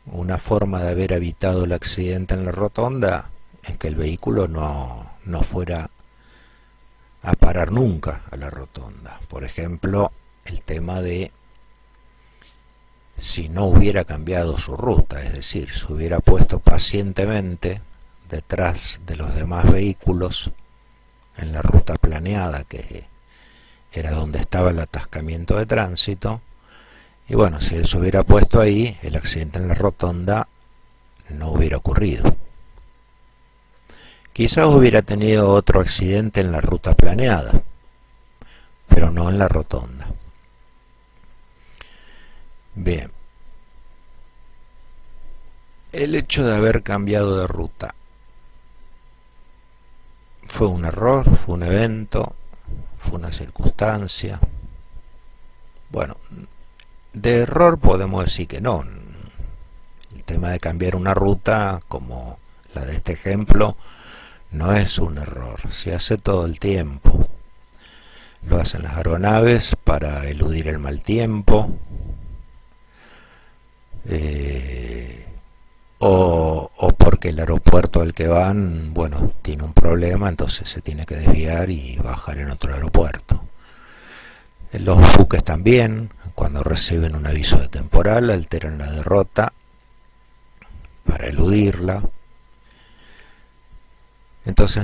una forma de haber evitado el accidente en la rotonda es que el vehículo no fuera a parar nunca a la rotonda. Por ejemplo, el tema de si no hubiera cambiado su ruta, es decir, se hubiera puesto pacientemente detrás de los demás vehículos en la ruta planeada, que era donde estaba el atascamiento de tránsito, y bueno, si él se hubiera puesto ahí, el accidente en la rotonda no hubiera ocurrido. Quizás hubiera tenido otro accidente en la ruta planeada, pero no en la rotonda. Bien, el hecho de haber cambiado de ruta ¿Fue un error? ¿Fue un evento? ¿Fue una circunstancia? Bueno, de error podemos decir que no. El tema de cambiar una ruta, como la de este ejemplo, no es un error, se hace todo el tiempo. Lo hacen las aeronaves para eludir el mal tiempo, o porque el aeropuerto al que van, bueno, tiene un problema, entonces se tiene que desviar y bajar en otro aeropuerto. Los buques también, cuando reciben un aviso de temporal, alteran la derrota para eludirla. Entonces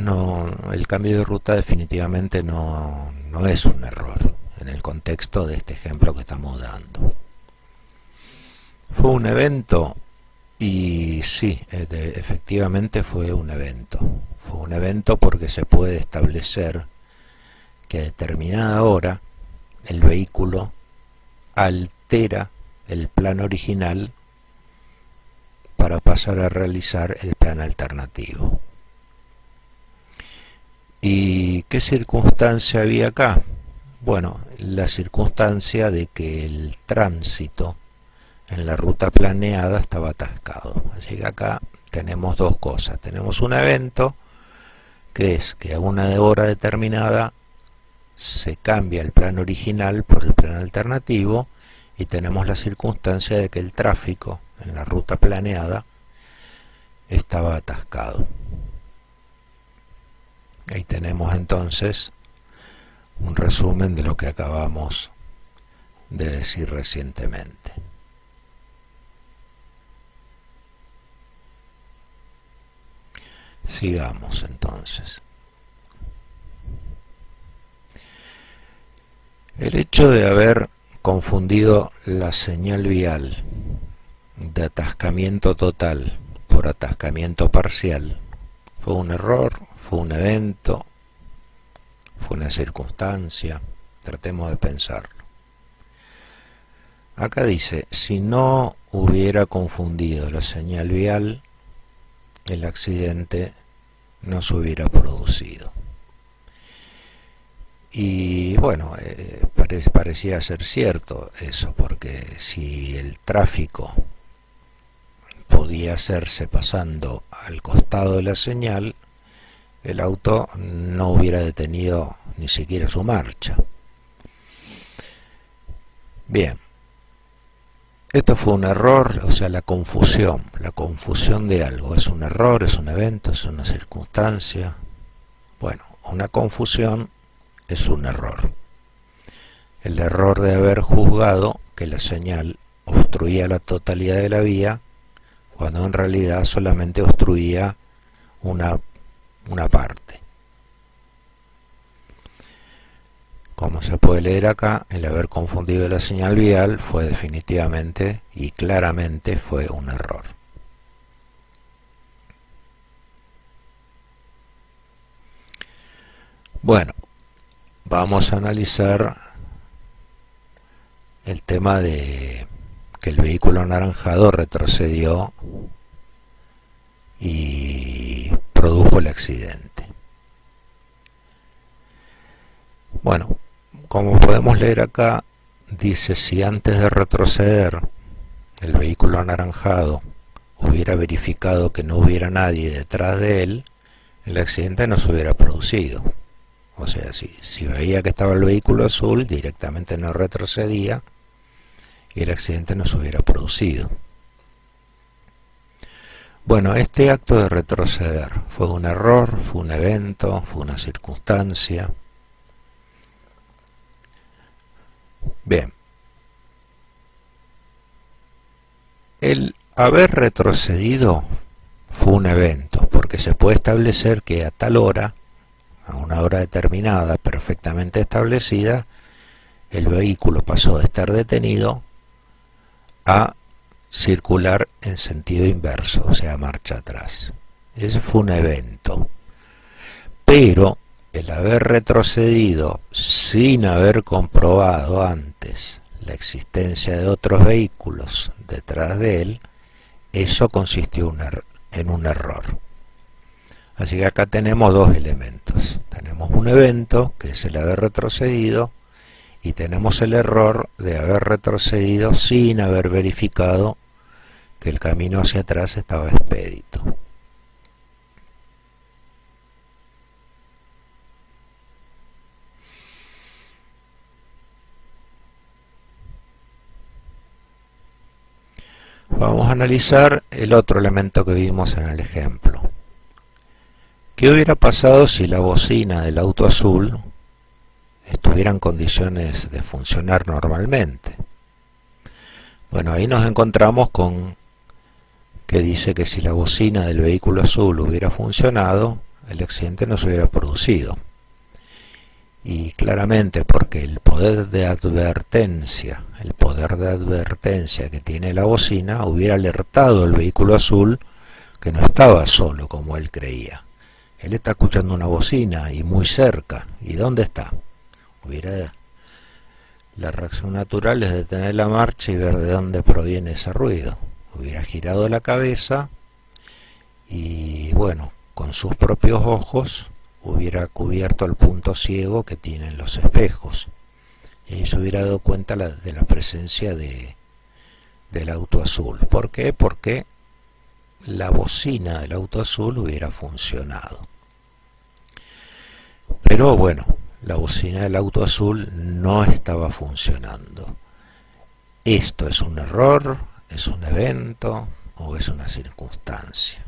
el cambio de ruta definitivamente no es un error en el contexto de este ejemplo que estamos dando. ¿Fue un evento? Y sí, efectivamente fue un evento. Fue un evento porque se puede establecer que a determinada hora el vehículo altera el plan original para pasar a realizar el plan alternativo. ¿Y qué circunstancia había acá? Bueno, la circunstancia de que el tránsito en la ruta planeada estaba atascado. Así que acá tenemos dos cosas. Tenemos un evento, que es que a una hora determinada se cambia el plan original por el plan alternativo, y tenemos la circunstancia de que el tráfico en la ruta planeada estaba atascado. Ahí tenemos entonces un resumen de lo que acabamos de decir recientemente. Sigamos entonces. El hecho de haber confundido la señal vial de atascamiento total por atascamiento parcial fue un error, fue un evento, fue una circunstancia. Tratemos de pensarlo. Acá dice, si no hubiera confundido la señal vial, el accidente no se hubiera producido. Y bueno, pareciera ser cierto eso, porque si el tráfico podía hacerse pasando al costado de la señal, el auto no hubiera detenido ni siquiera su marcha. Bien, esto fue un error, o sea, la confusión de algo. ¿Es un error, es un evento, es una circunstancia? Bueno, una confusión es un error. El error de haber juzgado que la señal obstruía la totalidad de la vía, cuando en realidad solamente obstruía una parte. Como se puede leer acá, el haber confundido la señal vial fue definitivamente y claramente fue un error. Bueno, vamos a analizar el tema de que el vehículo anaranjado retrocedió y produjo el accidente. Bueno, como podemos leer acá, dice, si antes de retroceder el vehículo anaranjado hubiera verificado que no hubiera nadie detrás de él, el accidente no se hubiera producido. O sea, si veía que estaba el vehículo azul, directamente no retrocedía y el accidente no se hubiera producido. Bueno, este acto de retroceder fue un error, fue un evento, fue una circunstancia. Bien, el haber retrocedido fue un evento, porque se puede establecer que a tal hora, a una hora determinada, perfectamente establecida, el vehículo pasó de estar detenido a circular en sentido inverso, o sea, marcha atrás. Ese fue un evento. Pero el haber retrocedido sin haber comprobado antes la existencia de otros vehículos detrás de él, eso consistió en un error. Así que acá tenemos dos elementos. Tenemos un evento, que es el haber retrocedido, y tenemos el error de haber retrocedido sin haber verificado que el camino hacia atrás estaba expedito. Vamos a analizar el otro elemento que vimos en el ejemplo. ¿Qué hubiera pasado si la bocina del auto azul estuviera en condiciones de funcionar normalmente? Bueno, ahí nos encontramos con que dice que si la bocina del vehículo azul hubiera funcionado, el accidente no se hubiera producido. Y claramente porque el poder de advertencia que tiene la bocina hubiera alertado al vehículo azul que no estaba solo como él creía. Él está escuchando una bocina y muy cerca. ¿Y dónde está? La reacción natural es detener la marcha y ver de dónde proviene ese ruido. Hubiera girado la cabeza y, bueno, con sus propios ojos hubiera cubierto el punto ciego que tienen los espejos. Y ahí se hubiera dado cuenta de la presencia del auto azul. ¿Por qué? Porque la bocina del auto azul hubiera funcionado. Pero bueno, la bocina del auto azul no estaba funcionando. ¿Esto es un error? ¿Es un evento? ¿O es una circunstancia?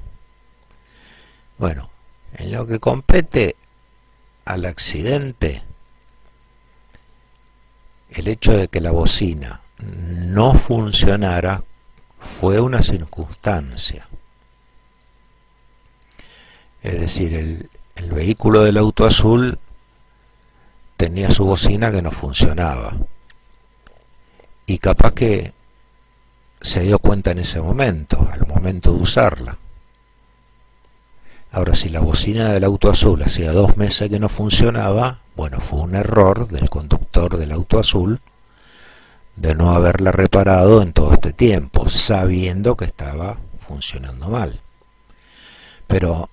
Bueno, en lo que compete al accidente, el hecho de que la bocina no funcionara fue una circunstancia. Es decir, el vehículo del auto azul tenía su bocina que no funcionaba. Y capaz que se dio cuenta en ese momento, al momento de usarla. Ahora, si la bocina del auto azul hacía 2 meses que no funcionaba, bueno, fue un error del conductor del auto azul de no haberla reparado en todo este tiempo, sabiendo que estaba funcionando mal. Pero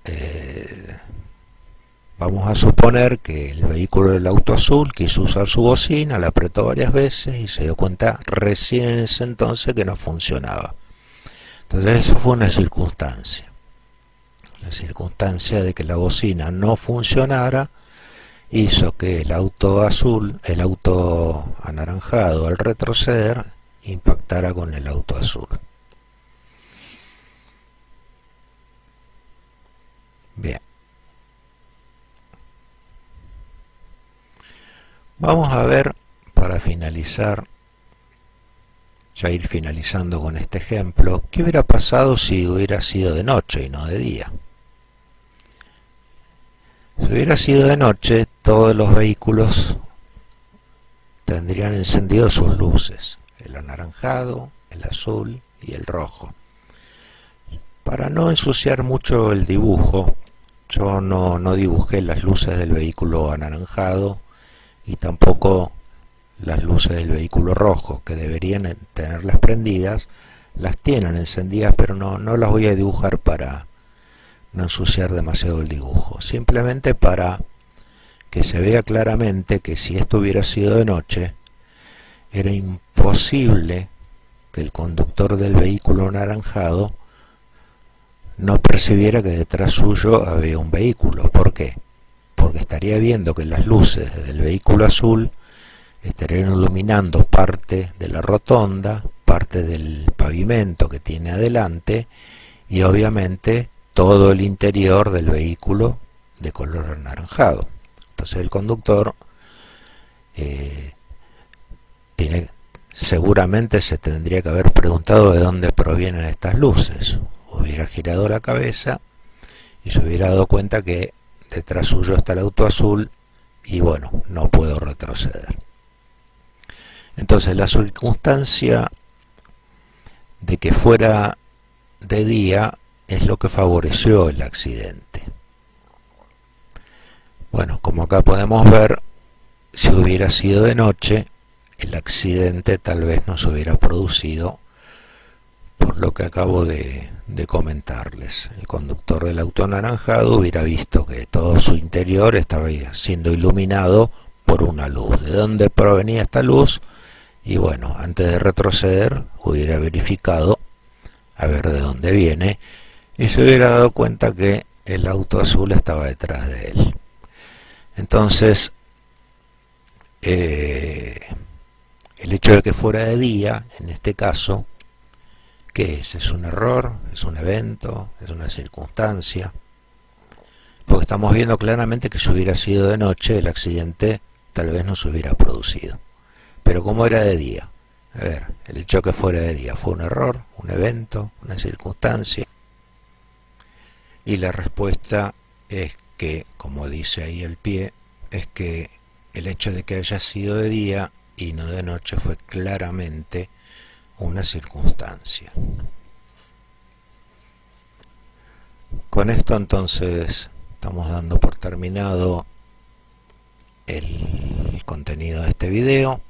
vamos a suponer que el vehículo del auto azul quiso usar su bocina, la apretó varias veces y se dio cuenta recién en ese entonces que no funcionaba. Entonces eso fue una circunstancia. La circunstancia de que la bocina no funcionara hizo que el auto azul, el auto anaranjado al retroceder, impactara con el auto azul. Bien. Vamos a ver, para finalizar, ya ir finalizando con este ejemplo, ¿qué hubiera pasado si hubiera sido de noche y no de día? Si hubiera sido de noche, todos los vehículos tendrían encendidos sus luces, el anaranjado, el azul y el rojo. Para no ensuciar mucho el dibujo, yo no dibujé las luces del vehículo anaranjado y tampoco las luces del vehículo rojo, que deberían tenerlas prendidas, las tienen encendidas, pero no las voy a dibujar para no ensuciar demasiado el dibujo, simplemente para que se vea claramente que si esto hubiera sido de noche, era imposible que el conductor del vehículo anaranjado no percibiera que detrás suyo había un vehículo. ¿Por qué? Porque estaría viendo que las luces del vehículo azul estarían iluminando parte de la rotonda, parte del pavimento que tiene adelante y obviamente todo el interior del vehículo de color anaranjado. Entonces el conductor seguramente se tendría que haber preguntado de dónde provienen estas luces. Hubiera girado la cabeza y se hubiera dado cuenta que detrás suyo está el auto azul y bueno, no puedo retroceder. Entonces la circunstancia de que fuera de día es lo que favoreció el accidente. Bueno, como acá podemos ver, si hubiera sido de noche, el accidente tal vez no se hubiera producido por lo que acabo de comentarles. El conductor del auto anaranjado hubiera visto que todo su interior estaba siendo iluminado por una luz. ¿De dónde provenía esta luz? Y bueno, antes de retroceder hubiera verificado a ver de dónde viene y se hubiera dado cuenta que el auto azul estaba detrás de él. Entonces, el hecho de que fuera de día, en este caso, ¿qué es? ¿Es un error? ¿Es un evento? ¿Es una circunstancia? Porque estamos viendo claramente que si hubiera sido de noche, el accidente tal vez no se hubiera producido. Pero como era de día, a ver, el hecho de que fuera de día, ¿fue un error, un evento, una circunstancia? Y la respuesta es que, como dice ahí el pie, es que el hecho de que haya sido de día y no de noche fue claramente una circunstancia. Con esto entonces estamos dando por terminado el contenido de este video.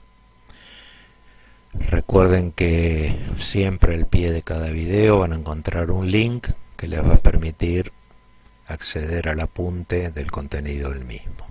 Recuerden que siempre al pie de cada video van a encontrar un link que les va a permitir acceder al apunte del contenido del mismo.